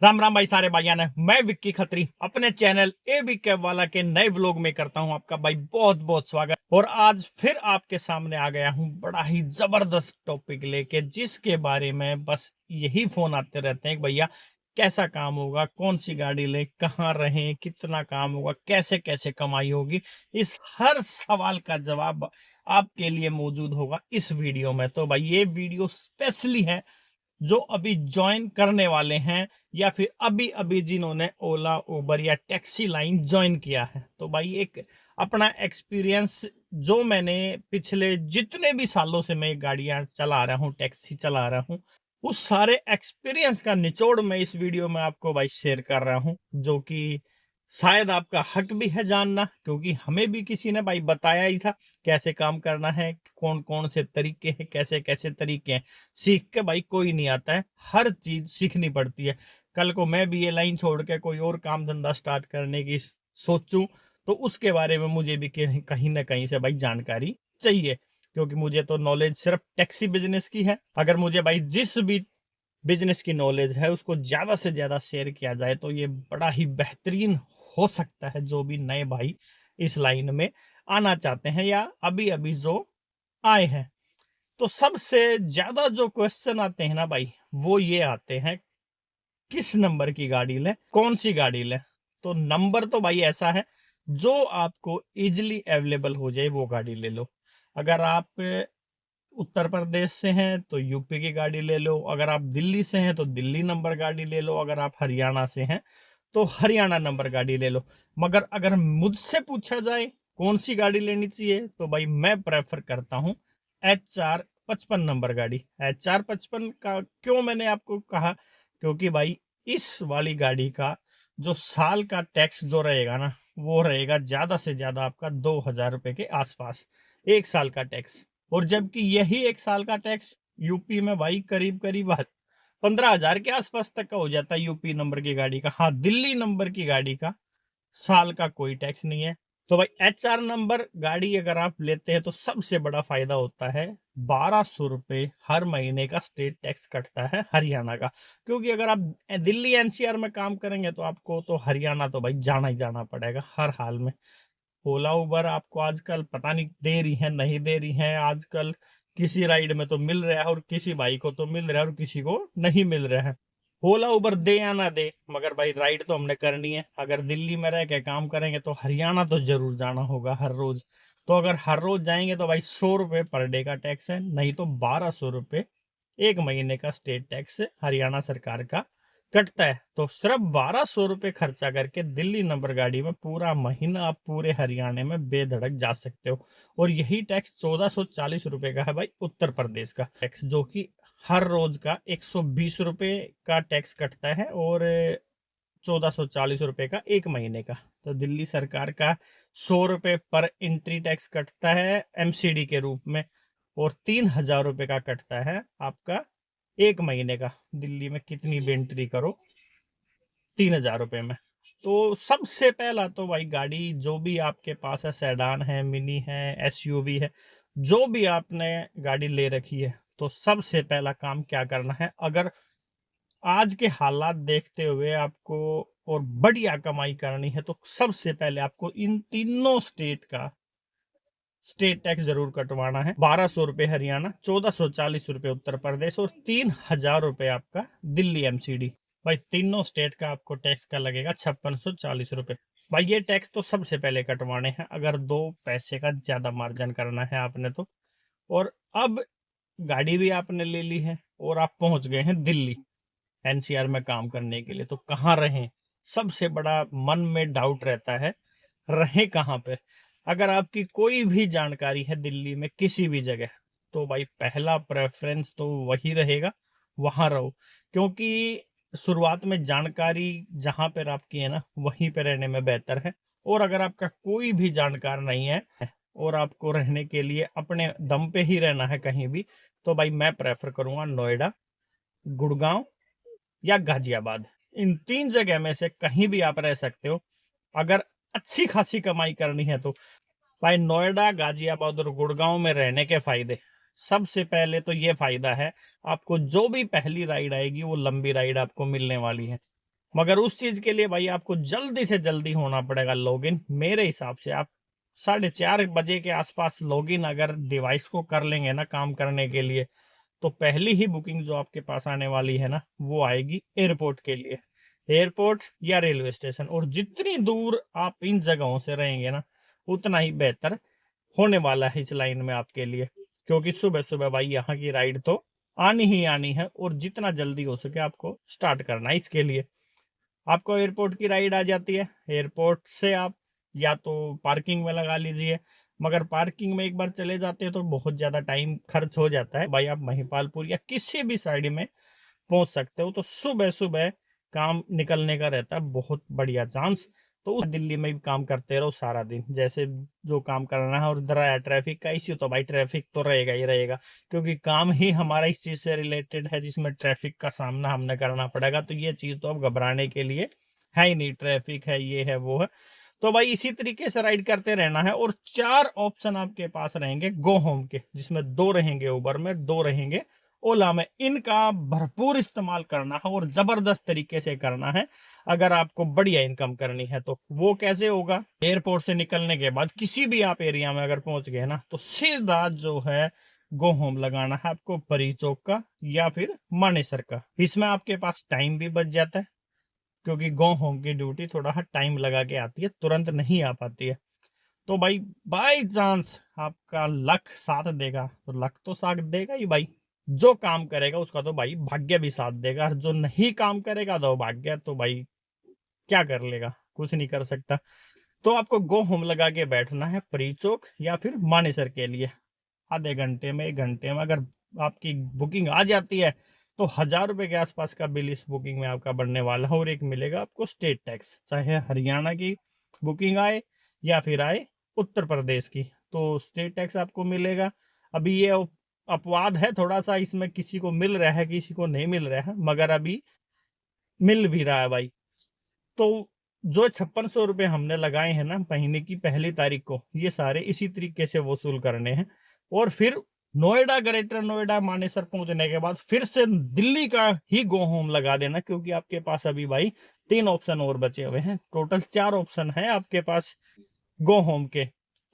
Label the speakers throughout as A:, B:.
A: राम राम भाई सारे भाइयों ने। मैं विक्की खत्री अपने चैनल ए बी कैब वाला के नए व्लॉग में करता हूं आपका भाई बहुत बहुत स्वागत। और आज फिर आपके सामने आ गया हूं बड़ा ही जबरदस्त टॉपिक लेके, जिसके बारे में बस यही फोन आते रहते हैं कि भैया कैसा काम होगा, कौन सी गाड़ी ले, कहाँ रहें, कितना काम होगा, कैसे कैसे कमाई होगी। इस हर सवाल का जवाब आपके लिए मौजूद होगा इस वीडियो में। तो भाई ये वीडियो स्पेशली है जो अभी ज्वाइन करने वाले हैं या फिर अभी अभी जिन्होंने ओला उबर या टैक्सी लाइन ज्वाइन किया है। तो भाई एक अपना एक्सपीरियंस जो मैंने पिछले जितने भी सालों से मैं गाड़ियां चला रहा हूं, टैक्सी चला रहा हूं, उस सारे एक्सपीरियंस का निचोड़ मैं इस वीडियो में आपको भाई शेयर कर रहा हूं, जो कि शायद आपका हक भी है जानना, क्योंकि हमें भी किसी ने भाई बताया ही था कैसे काम करना है, कौन कौन से तरीके हैं, कैसे कैसे तरीके हैं। सीख के भाई कोई नहीं आता है, हर चीज सीखनी पड़ती है। कल को मैं भी ये लाइन छोड़ के कोई और काम धंधा स्टार्ट करने की सोचूं तो उसके बारे में मुझे भी कहीं ना कहीं से भाई जानकारी चाहिए, क्योंकि मुझे तो नॉलेज सिर्फ टैक्सी बिजनेस की है। अगर मुझे भाई जिस भी बिजनेस की नॉलेज है उसको ज्यादा से ज्यादा शेयर किया जाए तो ये बड़ा ही बेहतरीन हो सकता है। जो भी नए भाई इस लाइन में आना चाहते हैं या अभी अभी जो आए हैं, तो सबसे ज्यादा जो क्वेश्चन आते हैं ना भाई, वो ये आते हैं किस नंबर की गाड़ी लें, कौन सी गाड़ी लें। तो नंबर तो भाई ऐसा है जो आपको इजिली अवेलेबल हो जाए वो गाड़ी ले लो। अगर आप उत्तर प्रदेश से हैं तो यूपी की गाड़ी ले लो, अगर आप दिल्ली से हैं तो दिल्ली नंबर गाड़ी ले लो, अगर आप हरियाणा से हैं तो हरियाणा नंबर गाड़ी ले लो। मगर अगर मुझसे पूछा जाए कौन सी गाड़ी लेनी चाहिए तो भाई मैं प्रेफर करता हूं HR55 नंबर गाड़ी। HR55 का क्यों मैंने आपको कहा, क्योंकि भाई इस वाली गाड़ी का जो साल का टैक्स जो रहेगा ना, वो रहेगा ज्यादा से ज्यादा आपका 2000 रुपए के आसपास, एक साल का टैक्स। और जबकि यही एक साल का टैक्स यूपी में भाई करीब करीब 15,000 के आसपास तक का हो जाता है यूपी नंबर की गाड़ी का। हाँ, दिल्ली नंबर की गाड़ी का साल का कोई टैक्स नहीं है। तो भाई HR नंबर गाड़ी अगर आप लेते हैं तो सबसे बड़ा फायदा होता है 1200 रुपये हर महीने का स्टेट टैक्स कटता है हरियाणा का। क्योंकि अगर आप दिल्ली NCR में काम करेंगे तो आपको तो हरियाणा तो भाई जाना ही जाना पड़ेगा हर हाल में। ओला उबर आपको आजकल पता नहीं दे रही है नहीं दे रही है, आजकल किसी राइड में तो मिल रहा है और किसी भाई को तो मिल रहा है और किसी को नहीं मिल रहा है। ओला उबर दे या ना दे, मगर भाई राइड तो हमने करनी है। अगर दिल्ली में रह के काम करेंगे तो हरियाणा तो जरूर जाना होगा हर रोज। तो अगर हर रोज जाएंगे तो भाई 100 रुपये पर डे का टैक्स है, नहीं तो 1200 रुपये एक महीने का स्टेट टैक्स हरियाणा सरकार का कटता है। तो सिर्फ 1200 रुपये खर्चा करके दिल्ली नंबर गाड़ी में पूरा महीना आप पूरे हरियाणा में बेधड़क जा सकते हो। और यही टैक्स 1440 रुपये का है भाई उत्तर प्रदेश का टैक्स, जो कि हर रोज का 120 रुपये का टैक्स कटता है और 1440 रुपये का एक महीने का। तो दिल्ली सरकार का 100 रुपये पर एंट्री टैक्स कटता है MCD के रूप में, और 3000 रुपये का कटता है आपका एक महीने का। दिल्ली में कितनी भी एंट्री करो 3000 रुपये में। तो सबसे पहला तो भाई गाड़ी जो भी आपके पास है, सेडान है, मिनी है, SUV है, जो भी आपने गाड़ी ले रखी है, तो सबसे पहला काम क्या करना है, अगर आज के हालात देखते हुए आपको और बढ़िया कमाई करनी है, तो सबसे पहले आपको इन तीनों स्टेट का स्टेट टैक्स जरूर कटवाना है। 1200 रुपये हरियाणा, 1440 रुपये उत्तर प्रदेश और 3000 रुपये आपका दिल्ली MCD। भाई तीनों स्टेट का आपको टैक्स का लगेगा 5640 रुपये। भाई ये टैक्स तो सबसे पहले कटवाने हैं अगर 2 पैसे का ज्यादा मार्जिन करना है आपने तो। और अब गाड़ी भी आपने ले ली है और आप पहुंच गए हैं दिल्ली NCR में काम करने के लिए, तो कहाँ रहें, सबसे बड़ा मन में डाउट रहता है, रहें कहाँ पे। अगर आपकी कोई भी जानकारी है दिल्ली में किसी भी जगह, तो भाई पहला प्रेफरेंस तो वही रहेगा, वहां रहो। क्योंकि शुरुआत में जानकारी जहां पर आपकी है ना, वहीं पे रहने में बेहतर है। और अगर आपका कोई भी जानकार नहीं है और आपको रहने के लिए अपने दम पे ही रहना है कहीं भी, तो भाई मैं प्रेफर करूंगा नोएडा, गुड़गांव या गाजियाबाद। इन 3 जगह में से कहीं भी आप रह सकते हो। अगर अच्छी खासी कमाई करनी है तो भाई नोएडा, गाजियाबाद और गुड़गांव में रहने के फायदे, सबसे पहले तो ये फायदा है, आपको जो भी पहली राइड आएगी वो लंबी राइड आपको मिलने वाली है। मगर उस चीज के लिए भाई आपको जल्दी से जल्दी होना पड़ेगा लॉगिन। मेरे हिसाब से आप 4:30 बजे के आसपास लॉगिन अगर डिवाइस को कर लेंगे ना काम करने के लिए, तो पहली ही बुकिंग जो आपके पास आने वाली है ना, वो आएगी एयरपोर्ट के लिए। एयरपोर्ट या रेलवे स्टेशन, और जितनी दूर आप इन जगहों से रहेंगे ना, उतना ही बेहतर होने वाला है इस लाइन में आपके लिए। क्योंकि सुबह सुबह भाई यहाँ की राइड तो आनी ही आनी है, और जितना जल्दी हो सके आपको स्टार्ट करना है। इसके लिए आपको एयरपोर्ट की राइड आ जाती है। एयरपोर्ट से आप या तो पार्किंग में लगा लीजिए, मगर पार्किंग में एक बार चले जाते हैं तो बहुत ज्यादा टाइम खर्च हो जाता है भाई। आप महिपालपुर या किसी भी साइड में पहुंच सकते हो, तो सुबह सुबह काम निकलने का रहता है बहुत बढ़िया चांस। तो उस दिल्ली में भी काम करते रहो सारा दिन, जैसे जो काम करना है। और इधर आया ट्रैफिक का इश्यू, तो भाई ट्रैफिक तो रहेगा ही रहेगा, क्योंकि काम ही हमारा इस चीज से रिलेटेड है जिसमें ट्रैफिक का सामना हमने करना पड़ेगा। तो ये चीज तो अब घबराने के लिए है ही नहीं, ट्रैफिक है, ये है, वो है। तो भाई इसी तरीके से राइड करते रहना है। और 4 ऑप्शन आपके पास रहेंगे गो होम के, जिसमें 2 रहेंगे उबर में, 2 रहेंगे ओला में। इनका भरपूर इस्तेमाल करना है और जबरदस्त तरीके से करना है अगर आपको बढ़िया इनकम करनी है। तो वो कैसे होगा? एयरपोर्ट से निकलने के बाद किसी भी आप एरिया में अगर पहुंच गए ना, तो सीधा जो है गो होम लगाना है आपको, परी चौक का या फिर मानेसर का। इसमें आपके पास टाइम भी बच जाता है, क्योंकि गो होम की ड्यूटी थोड़ा टाइम लगा के आती है, तुरंत नहीं आ पाती है। तो भाई बाई चांस आपका लक साथ देगा, तो लक तो साथ देगा ही भाई। जो काम करेगा उसका तो भाई भाग्य भी साथ देगा, और जो नहीं काम करेगा तो भाग्य तो भाई क्या कर लेगा, कुछ नहीं कर सकता। तो आपको गो होम लगा के बैठना है परी चौक या फिर मानेसर के लिए। आधे घंटे में, 1 घंटे में अगर आपकी बुकिंग आ जाती है, तो 1000 रुपए के आसपास का बिल इस बुकिंग में आपका बनने वाला है। और एक मिलेगा आपको स्टेट टैक्स, चाहे हरियाणा की बुकिंग आए या फिर आए उत्तर प्रदेश की, तो स्टेट टैक्स आपको मिलेगा। अभी ये अपवाद है थोड़ा सा, इसमें किसी को मिल रहा है किसी को नहीं मिल रहा है, मगर अभी मिल भी रहा है भाई। तो जो 5600 रुपये हमने लगाए हैं ना महीने की पहली तारीख को, ये सारे इसी तरीके से वसूल करने हैं। और फिर नोएडा, ग्रेटर नोएडा, मानेसर पहुंचने के बाद फिर से दिल्ली का ही गो होम लगा देना, क्योंकि आपके पास अभी भाई 3 ऑप्शन और बचे हुए हैं। टोटल 4 ऑप्शन है आपके पास गो होम के।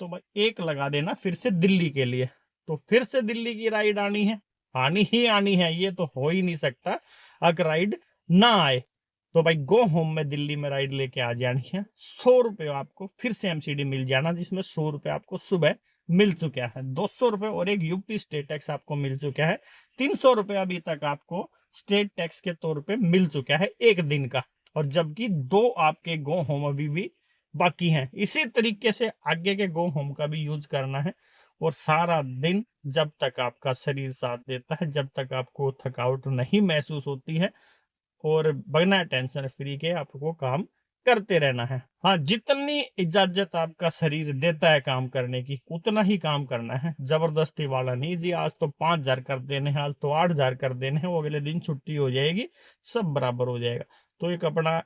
A: तो भाई एक लगा देना फिर से दिल्ली के लिए। तो फिर से दिल्ली की राइड आनी है, आनी ही आनी है, ये तो हो ही नहीं सकता अगर राइड ना आए। तो भाई गो होम में दिल्ली में राइड लेके आ जानी है। 100 रुपये आपको फिर से एमसीडी मिल जाना, जिसमें 100 रुपये आपको सुबह मिल चुका है, 200 रुपये और एक यूपी स्टेट टैक्स आपको मिल चुका है। 300 रुपये अभी तक आपको स्टेट टैक्स के तौर पे मिल चुका है एक दिन का। और जबकि 2 आपके गो होम अभी भी बाकी हैं। इसी तरीके से आगे के गो होम का भी यूज करना है। और सारा दिन जब तक आपका शरीर साथ देता है, जब तक आपको थकावट नहीं महसूस होती है, और बिना टेंशन फ्री के आपको काम करते रहना है। हाँ, जितनी इजाजत आपका शरीर देता है काम करने की, उतना ही काम करना है। जबरदस्ती वाला नहीं जी, आज तो 5000 कर देने हैं, आज तो 8000 कर देने हैं, वो अगले दिन छुट्टी हो जाएगी, सब बराबर हो जाएगा। तो एक अपना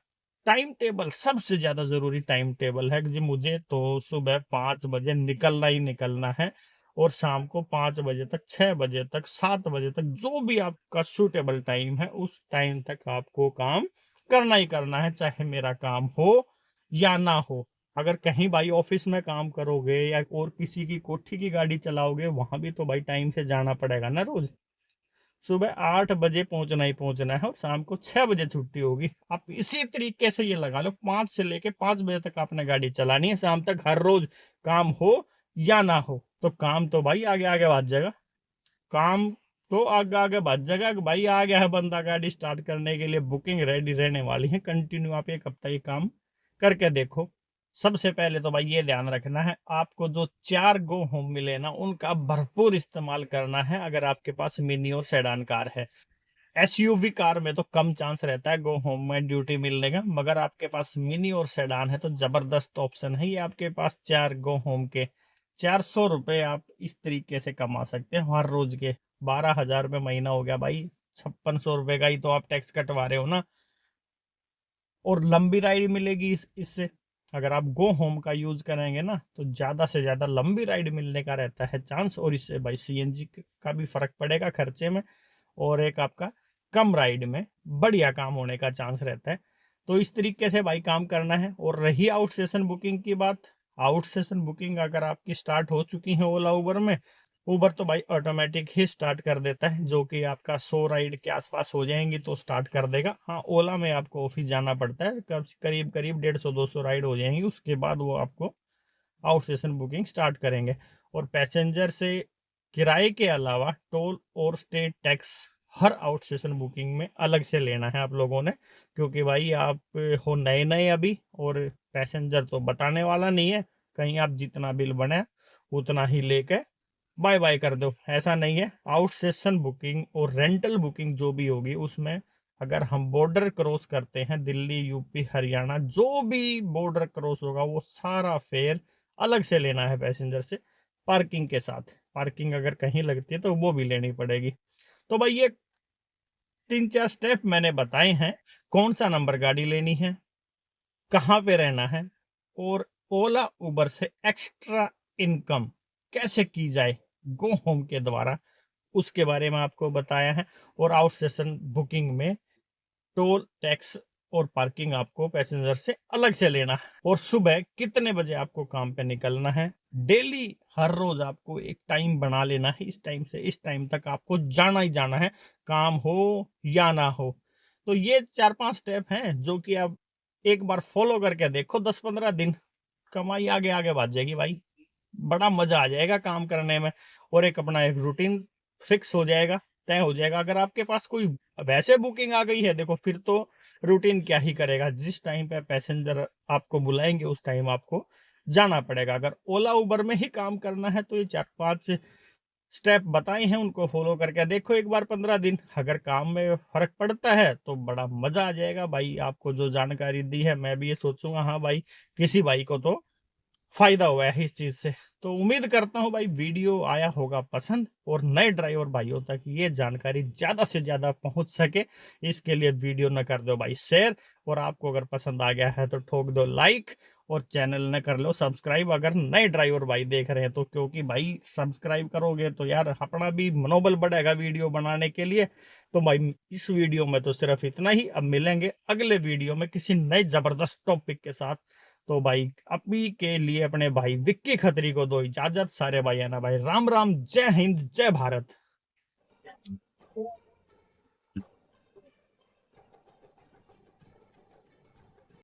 A: टाइम टेबल, सबसे ज्यादा जरूरी टाइम टेबल है कि मुझे तो सुबह 5 बजे निकलना ही निकलना है, और शाम को 5 बजे तक, 6 बजे तक, 7 बजे तक, जो भी आपका सूटेबल टाइम है उस टाइम तक आपको काम करना ही करना है, चाहे मेरा काम हो या ना हो। अगर कहीं भाई ऑफिस में काम करोगे या और किसी की कोठी की गाड़ी चलाओगे, वहां भी तो भाई टाइम से जाना पड़ेगा ना रोज। सुबह 8 बजे पहुंचना ही पहुंचना है, और शाम को 6 बजे छुट्टी होगी। आप इसी तरीके से ये लगा लो, 5 से लेके 5 बजे तक आपने गाड़ी चलानी है, शाम तक हर रोज काम हो या ना हो। तो काम तो भाई आगे आगे बढ़ जाएगा, काम तो आगे आगे बढ़ जाएगा कि भाई आ गया है बंदा गाड़ी स्टार्ट करने के लिए, बुकिंग रेडी रहने वाली है। कंटिन्यू आप 1 हफ्ता ये काम करके देखो। सबसे पहले तो भाई ये ध्यान रखना है, आपको जो 4 गो होम मिले ना, उनका भरपूर इस्तेमाल करना है। अगर आपके पास मिनी और सेडान कार है, एसयूवी कार में तो कम चांस रहता है गो होम में ड्यूटी मिलने का, मगर आपके पास मिनी और सेडान है तो जबरदस्त ऑप्शन है ये आपके पास। 4 गो होम के 400 रुपये आप इस तरीके से कमा सकते हैं हर रोज के। 12,000 रुपये महीना हो गया भाई, 5600 रुपये का ही तो आप टैक्स कटवा रहे हो ना। और लंबी राइड मिलेगी इससे। अगर आप गो होम का यूज करेंगे ना, तो ज्यादा से ज्यादा लंबी राइड मिलने का रहता है चांस, और इससे भाई सीएनजी का भी फर्क पड़ेगा खर्चे में, और एक आपका कम राइड में बढ़िया काम होने का चांस रहता है। तो इस तरीके से भाई काम करना है। और रही आउट सेशन बुकिंग की बात, आउट सेशन बुकिंग अगर आपकी स्टार्ट हो चुकी है ओला उबर में, उबर तो भाई ऑटोमेटिक ही स्टार्ट कर देता है, जो कि आपका 100 राइड के आसपास हो जाएंगी तो स्टार्ट कर देगा। हाँ, ओला में आपको ऑफिस जाना पड़ता है, करीब करीब 150-200 राइड हो जाएंगी, उसके बाद वो आपको आउट सेशन बुकिंग स्टार्ट करेंगे। और पैसेंजर से किराए के अलावा टोल और state tax her out session booking में अलग से लेना है आप लोगों ने, क्योंकि भाई आप हो नए नए अभी, और पैसेंजर तो बताने वाला नहीं है, कहीं आप जितना बिल बने उतना ही लेके बाय बाय कर दो, ऐसा नहीं है। आउट सेशन बुकिंग और रेंटल बुकिंग जो भी होगी उसमें, अगर हम बॉर्डर क्रॉस करते हैं, दिल्ली यूपी हरियाणा जो भी बॉर्डर क्रॉस होगा, वो सारा फेयर अलग से लेना है पैसेंजर से, पार्किंग के साथ। पार्किंग अगर कहीं लगती है तो वो भी लेनी पड़ेगी। तो भाई ये 3-4 स्टेप मैंने बताए हैं, कौन सा नंबर गाड़ी लेनी है, कहाँ पे रहना है, और ओला उबर से एक्स्ट्रा इनकम कैसे की जाए गो होम के द्वारा, उसके बारे में आपको बताया है। और आउट स्टेशन बुकिंग में टोल टैक्स और पार्किंग आपको पैसेंजर से अलग से लेना है। और सुबह कितने बजे आपको काम पे निकलना है, डेली हर रोज आपको एक टाइम बना लेना है, इस टाइम से इस टाइम तक आपको जाना ही जाना है, काम हो या ना हो। तो ये 4-5 स्टेप हैं जो कि आप एक बार फॉलो करके देखो, 10-15 दिन कमाई आगे आगे बढ़ जाएगी भाई, बड़ा मजा आ जाएगा काम करने में। और एक अपना एक रूटीन फिक्स हो जाएगा, तय हो जाएगा। अगर आपके पास कोई वैसे बुकिंग आ गई है, देखो फिर तो रूटीन क्या ही करेगा, जिस टाइम पे पैसेंजर आपको बुलाएंगे उस टाइम आपको जाना पड़ेगा। अगर ओला उबर में ही काम करना है तो ये 4-5 स्टेप बताए हैं, उनको फॉलो करके देखो एक बार 15 दिन, अगर काम में फर्क पड़ता है तो बड़ा मजा आ जाएगा भाई। आपको जो जानकारी दी है, मैं भी ये सोचूंगा हाँ भाई किसी भाई को तो फायदा हुआ है इस चीज से। तो उम्मीद करता हूँ भाई वीडियो आया होगा पसंद, और नए ड्राइवर भाइयों तक ये जानकारी ज्यादा से ज्यादा पहुंच सके, इसके लिए वीडियो न कर दो भाई शेयर, और आपको अगर पसंद आ गया है तो ठोक दो लाइक, और चैनल न कर लो सब्सक्राइब अगर नए ड्राइवर भाई देख रहे हैं तो, क्योंकि भाई सब्सक्राइब करोगे तो यार अपना भी मनोबल बढ़ेगा वीडियो बनाने के लिए। तो भाई इस वीडियो में तो सिर्फ इतना ही, अब मिलेंगे अगले वीडियो में किसी नए जबरदस्त टॉपिक के साथ। तो भाई अभी के लिए अपने भाई विक्की खत्री को दो इजाजत। सारे भाई है ना भाई, राम राम, जय हिंद, जय भारत।